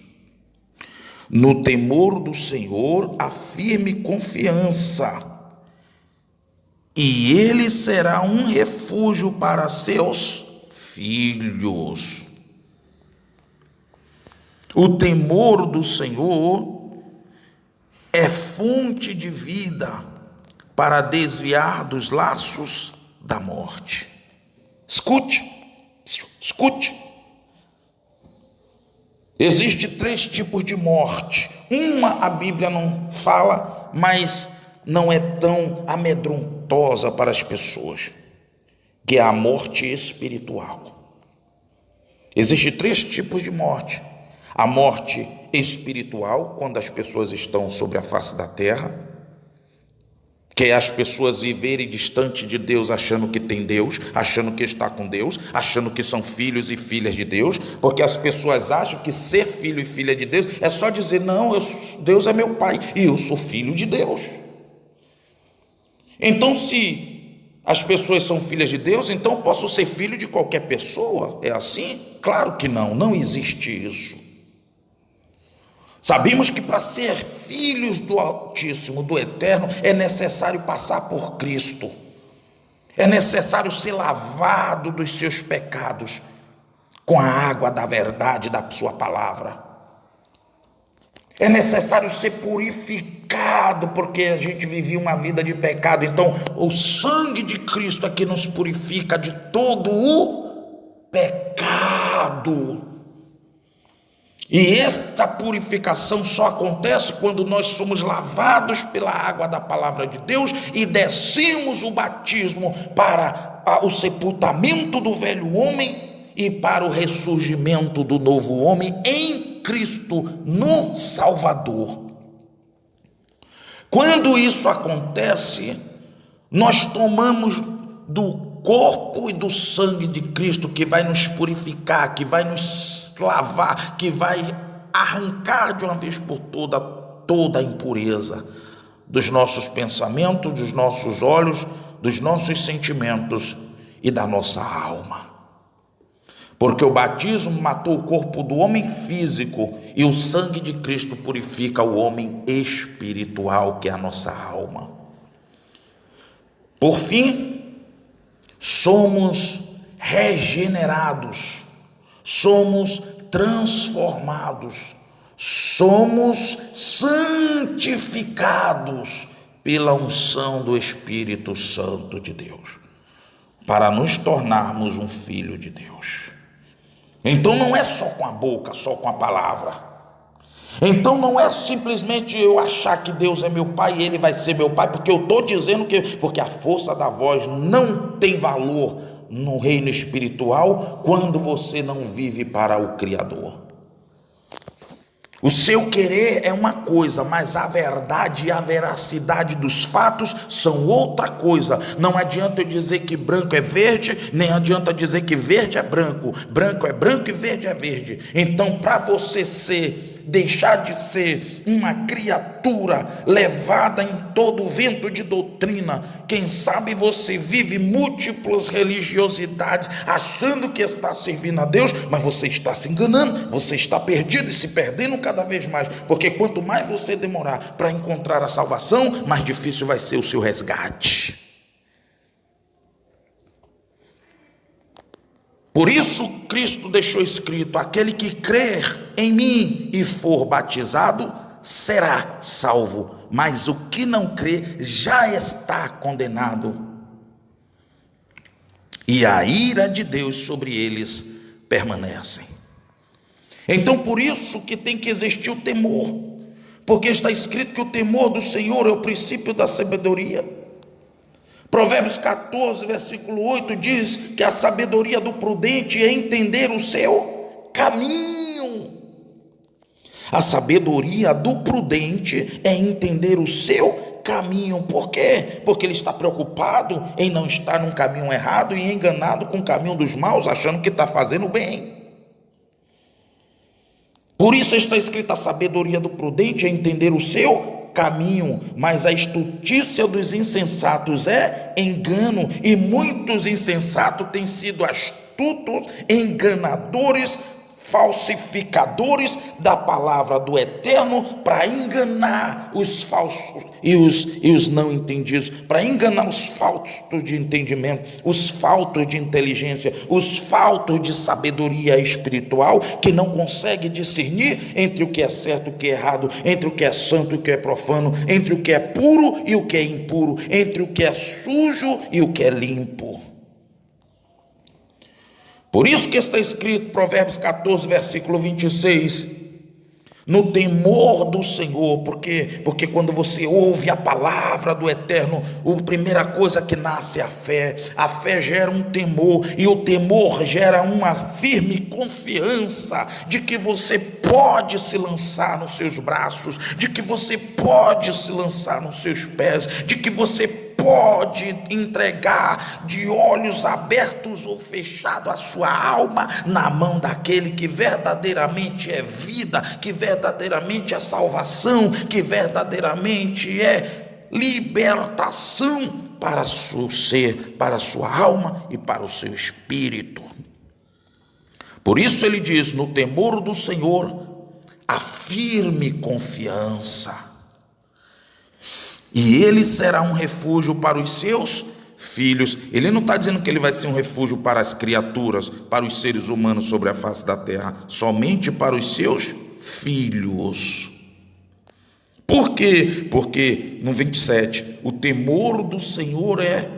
No temor do Senhor, a firme confiança, e ele será um refúgio para seus filhos. O temor do Senhor é fonte de vida para desviar dos laços da morte. Escute. Existem 3 tipos de morte. Uma a Bíblia não fala, mas não é tão amedrontosa para as pessoas, que é a morte espiritual. Existem 3 tipos de morte. A morte espiritual, quando as pessoas estão sobre a face da terra, que é as pessoas viverem distante de Deus, achando que tem Deus, achando que está com Deus, achando que são filhos e filhas de Deus, porque as pessoas acham que ser filho e filha de Deus é só dizer, não, Deus é meu pai e eu sou filho de Deus. Então, se as pessoas são filhas de Deus, então eu posso ser filho de qualquer pessoa? É assim? Claro que não, não existe isso. Sabemos que para ser filhos do Altíssimo, do Eterno, é necessário passar por Cristo. É necessário ser lavado dos seus pecados com a água da verdade da sua palavra. É necessário ser purificado, porque a gente vivia uma vida de pecado. Então, o sangue de Cristo é que nos purifica de todo o pecado. E esta purificação só acontece quando nós somos lavados pela água da palavra de Deus e descemos o batismo para o sepultamento do velho homem e para o ressurgimento do novo homem em Cristo, no Salvador. Quando isso acontece, nós tomamos do corpo e do sangue de Cristo, que vai nos purificar, que vai nos lavar, que vai arrancar de uma vez por toda a impureza dos nossos pensamentos, dos nossos olhos, dos nossos sentimentos e da nossa alma. Porque o batismo matou o corpo do homem físico e o sangue de Cristo purifica o homem espiritual, que é a nossa alma. Por fim, somos regenerados, somos transformados, somos santificados pela unção do Espírito Santo de Deus, para nos tornarmos um filho de Deus. Então não é só com a boca, só com a palavra. Então não é simplesmente eu achar que Deus é meu pai e ele vai ser meu pai, porque eu estou dizendo porque a força da voz não tem valor no reino espiritual quando você não vive para o Criador. O seu querer é uma coisa, mas a verdade e a veracidade dos fatos são outra coisa. Não adianta eu dizer que branco é verde, nem adianta dizer que verde é branco. Branco é branco e verde é verde. Então, para você deixar de ser uma criatura levada em todo vento de doutrina, quem sabe você vive múltiplas religiosidades, achando que está servindo a Deus, mas você está se enganando, você está perdido e se perdendo cada vez mais, porque quanto mais você demorar para encontrar a salvação, mais difícil vai ser o seu resgate. Por isso Cristo deixou escrito: aquele que crer em mim e for batizado será salvo, mas o que não crê já está condenado, e a ira de Deus sobre eles permanece. Então por isso que tem que existir o temor, porque está escrito que o temor do Senhor é o princípio da sabedoria. Provérbios 14, versículo 8 diz que a sabedoria do prudente é entender o seu caminho. A sabedoria do prudente é entender o seu caminho. Por quê? Porque ele está preocupado em não estar num caminho errado e enganado com o caminho dos maus, achando que está fazendo bem. Por isso está escrita: a sabedoria do prudente é entender o seu caminho, mas a estutícia dos insensatos é engano, e muitos insensatos têm sido astutos, enganadores, falsificadores da palavra do Eterno, para enganar os falsos e os não entendidos, para enganar os faltos de entendimento, os faltos de inteligência, os faltos de sabedoria espiritual, que não consegue discernir entre o que é certo e o que é errado, entre o que é santo e o que é profano, entre o que é puro e o que é impuro, entre o que é sujo e o que é limpo. Por isso que está escrito, Provérbios 14, versículo 26, no temor do Senhor, porque quando você ouve a palavra do Eterno, a primeira coisa que nasce é a fé gera um temor, e o temor gera uma firme confiança de que você pode se lançar nos seus braços, de que você pode se lançar nos seus pés, de que você pode entregar de olhos abertos ou fechados a sua alma na mão daquele que verdadeiramente é vida, que verdadeiramente é salvação, que verdadeiramente é libertação para o seu ser, para a sua alma e para o seu espírito. Por isso ele diz: no temor do Senhor, a firme confiança, e ele será um refúgio para os seus filhos. Ele não está dizendo que ele vai ser um refúgio para as criaturas, para os seres humanos sobre a face da terra, somente para os seus filhos. Por quê? Porque no 27, o temor do Senhor é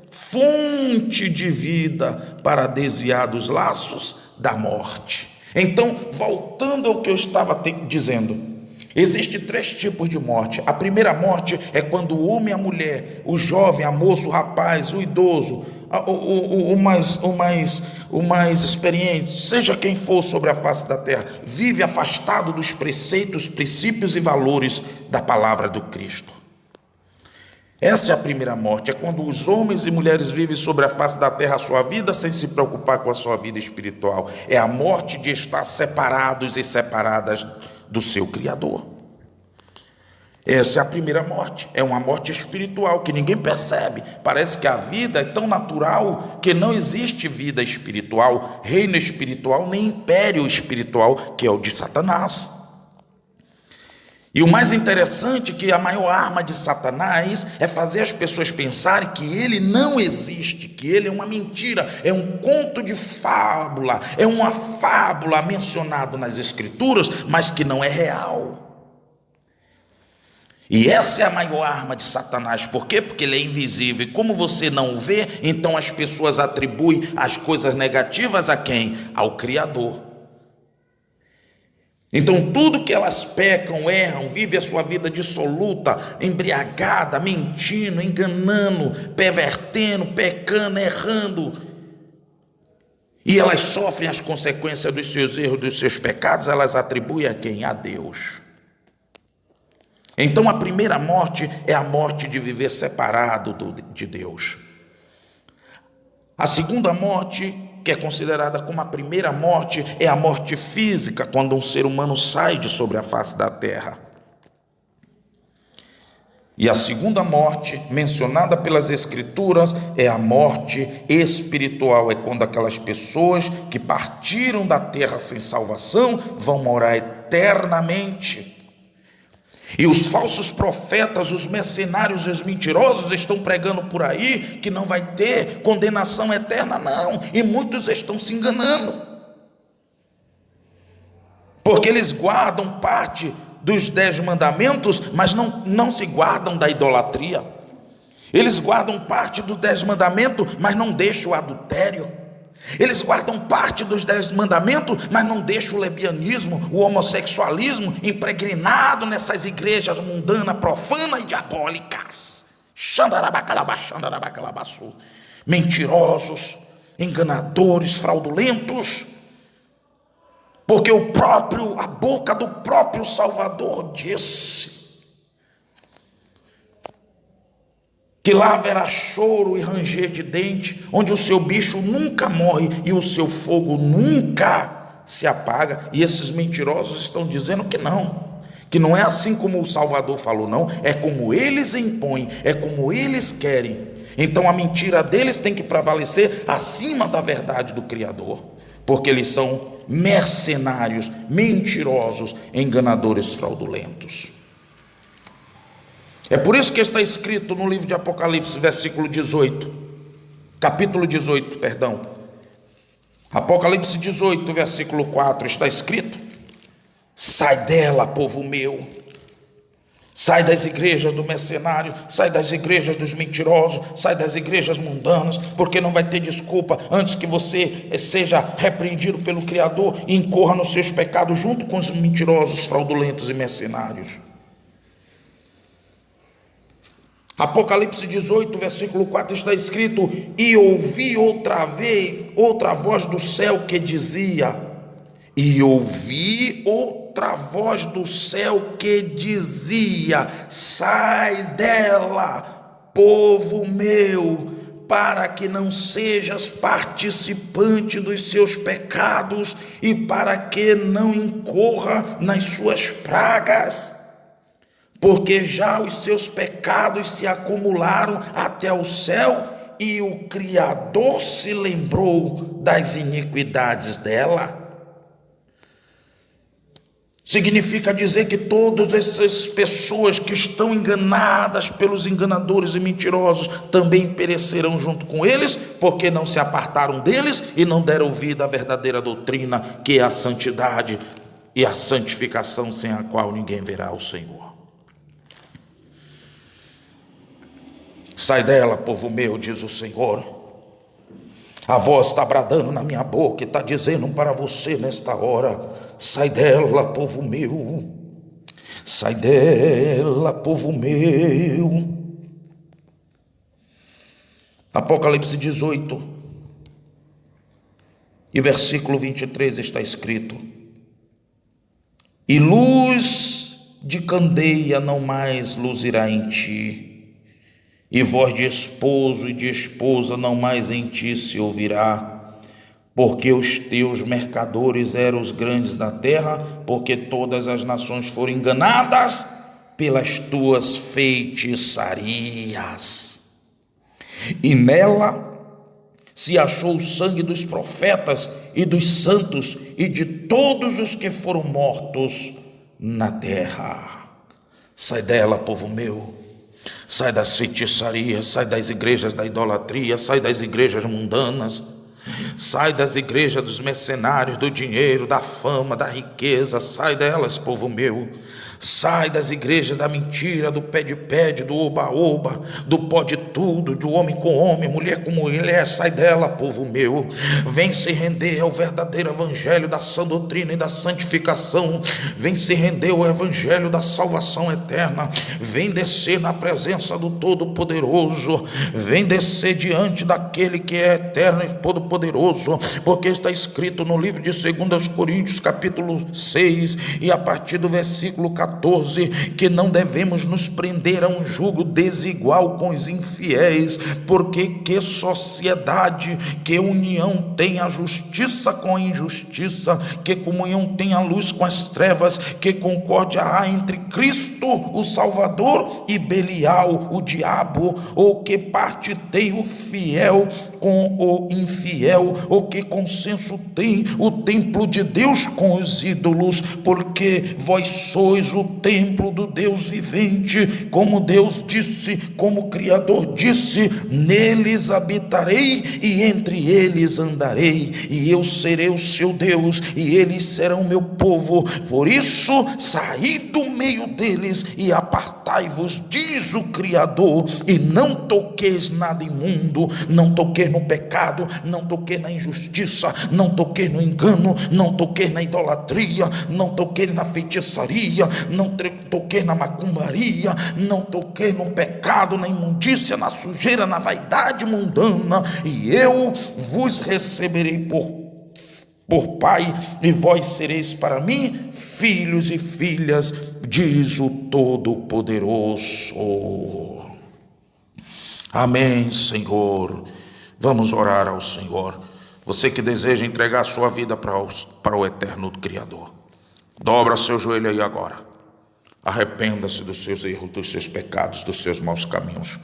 fonte de vida para desviar dos laços da morte. Então, voltando ao que eu estava dizendo, existem 3 tipos de morte. A primeira morte é quando o homem e a mulher, o jovem, a moça, o rapaz, o idoso, o mais experiente, seja quem for sobre a face da terra, vive afastado dos preceitos, princípios e valores da palavra do Cristo. Essa é a primeira morte, é quando os homens e mulheres vivem sobre a face da terra a sua vida sem se preocupar com a sua vida espiritual. É a morte de estar separados e separadas do seu Criador. Essa é a primeira morte, é uma morte espiritual que ninguém percebe. Parece que a vida é tão natural que não existe vida espiritual, reino espiritual, nem império espiritual, que é o de Satanás. E o mais interessante é que a maior arma de Satanás é fazer as pessoas pensarem que ele não existe, que ele é uma mentira, é um conto de fábula, é uma fábula mencionada nas Escrituras, mas que não é real. E essa é a maior arma de Satanás. Por quê? Porque ele é invisível. E como você não vê, então as pessoas atribuem as coisas negativas a quem? Ao Criador. Então tudo que elas pecam, erram, vivem a sua vida dissoluta, embriagada, mentindo, enganando, pervertendo, pecando, errando, e elas sofrem as consequências dos seus erros, dos seus pecados, elas atribuem a quem? A Deus. Então a primeira morte é a morte de viver separado de Deus. A segunda morte, que é considerada como a primeira morte, é a morte física, quando um ser humano sai de sobre a face da terra. E a segunda morte, mencionada pelas Escrituras, é a morte espiritual, é quando aquelas pessoas que partiram da terra sem salvação vão morar eternamente. E os falsos profetas, os mercenários e os mentirosos estão pregando por aí que não vai ter condenação eterna, não. E muitos estão se enganando, porque eles guardam parte dos 10 mandamentos, mas não se guardam da idolatria. Eles guardam parte dos 10 mandamentos, mas não deixam o adultério. Eles guardam parte dos 10 mandamentos, mas não deixam o lesbianismo, o homossexualismo impregnado nessas igrejas mundanas, profanas e diabólicas. Mentirosos, enganadores, fraudulentos. Porque a boca do próprio Salvador disse: que lá haverá choro e ranger de dente, onde o seu bicho nunca morre e o seu fogo nunca se apaga. E esses mentirosos estão dizendo que não é assim como o Salvador falou, não, é como eles impõem, é como eles querem. Então a mentira deles tem que prevalecer acima da verdade do Criador, porque eles são mercenários, mentirosos, enganadores fraudulentos. É por isso que está escrito no livro de Apocalipse, capítulo 18, Apocalipse 18, versículo 4, está escrito: sai dela, povo meu, sai das igrejas do mercenário, sai das igrejas dos mentirosos, sai das igrejas mundanas, porque não vai ter desculpa antes que você seja repreendido pelo Criador e incorra nos seus pecados junto com os mentirosos, fraudulentos e mercenários. Apocalipse 18, versículo 4 está escrito: e ouvi outra voz do céu que dizia, sai dela, povo meu, para que não sejas participante dos seus pecados e para que não incorra nas suas pragas. Porque já os seus pecados se acumularam até o céu e o Criador se lembrou das iniquidades dela. Significa dizer que todas essas pessoas que estão enganadas pelos enganadores e mentirosos também perecerão junto com eles, porque não se apartaram deles e não deram ouvido à verdadeira doutrina, que é a santidade e a santificação, sem a qual ninguém verá o Senhor. Sai dela, povo meu, diz o Senhor. A voz está bradando na minha boca e está dizendo para você nesta hora: sai dela, povo meu. Sai dela, povo meu. Apocalipse 18 e versículo 23 está escrito: e luz de candeia não mais luzirá em ti, e voz de esposo e de esposa não mais em ti se ouvirá, porque os teus mercadores eram os grandes da terra, porque todas as nações foram enganadas pelas tuas feitiçarias. E nela se achou o sangue dos profetas e dos santos e de todos os que foram mortos na terra. Sai dela, povo meu. Sai das feitiçarias, sai das igrejas da idolatria, sai das igrejas mundanas, sai das igrejas dos mercenários, do dinheiro, da fama, da riqueza, sai delas, povo meu. Sai das igrejas da mentira, do pede-pede, do oba-oba, do pode tudo, do homem com homem, mulher com mulher, sai dela, povo meu. Vem se render ao verdadeiro evangelho da sã doutrina e da santificação. Vem se render ao evangelho da salvação eterna. Vem descer na presença do Todo-Poderoso. Vem descer diante daquele que é eterno e todo-poderoso, porque está escrito no livro de 2 Coríntios, capítulo 6, e a partir do versículo 14, que não devemos nos prender a um jugo desigual com os infiéis, porque que sociedade, que união tem a justiça com a injustiça, que comunhão tem a luz com as trevas, que concórdia há entre Cristo, o Salvador, e Belial, o diabo, ou que parte tem o fiel com o infiel, ou que consenso tem o templo de Deus com os ídolos, porque vós sois o templo do Deus vivente, como Deus disse, como o Criador disse: neles habitarei e entre eles andarei, e eu serei o seu Deus e eles serão meu povo. Por isso saí do meio deles e apartai-vos, diz o Criador, e não toqueis nada imundo, não toquei no pecado, não toquei na injustiça, não toquei no engano, não toquei na idolatria, não toquei na feitiçaria, não toquei na macumbaria, não toquei no pecado, na imundícia, na sujeira, na vaidade mundana, e eu vos receberei por pai, e vós sereis para mim filhos e filhas, diz o Todo-Poderoso. Amém, Senhor. Vamos orar ao Senhor. Você que deseja entregar sua vida para o eterno Criador, dobra seu joelho aí agora. Arrependa-se dos seus erros, dos seus pecados, dos seus maus caminhos.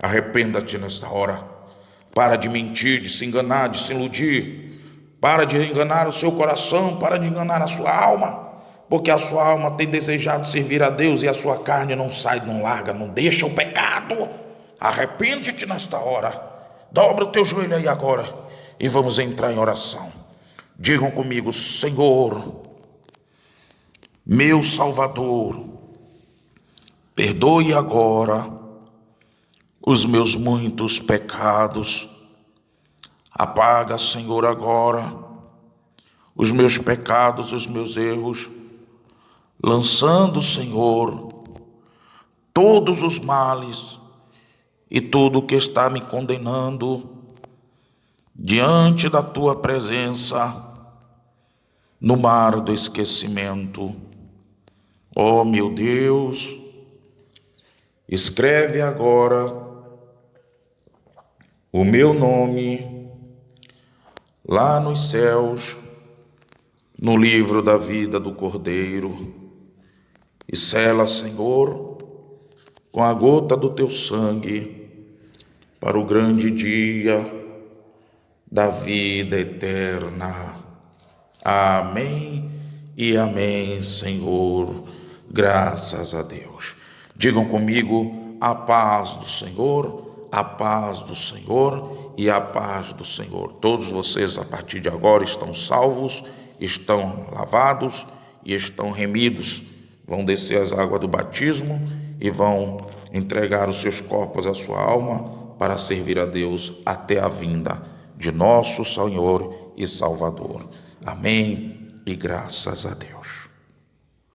Arrependa-te nesta hora. Para de mentir, de se enganar, de se iludir. Para de enganar o seu coração, para de enganar a sua alma. Porque a sua alma tem desejado servir a Deus e a sua carne não sai, não larga, não deixa o pecado. Arrepende-te nesta hora. Dobra o teu joelho aí agora e vamos entrar em oração. Digam comigo: Senhor, meu Salvador, perdoe agora os meus muitos pecados. Apaga, Senhor, agora os meus pecados, os meus erros, lançando, Senhor, todos os males e tudo o que está me condenando diante da tua presença no mar do esquecimento. Ó meu Deus, escreve agora o meu nome lá nos céus, no livro da vida do Cordeiro, e sela, Senhor, com a gota do teu sangue, para o grande dia da vida eterna. Amém e amém, Senhor. Graças a Deus. Digam comigo: a paz do Senhor, a paz do Senhor e a paz do Senhor. Todos vocês, a partir de agora, estão salvos, estão lavados e estão remidos. Vão descer as águas do batismo e vão entregar os seus corpos, a sua alma, para servir a Deus até a vinda de nosso Senhor e Salvador. Amém e graças a Deus.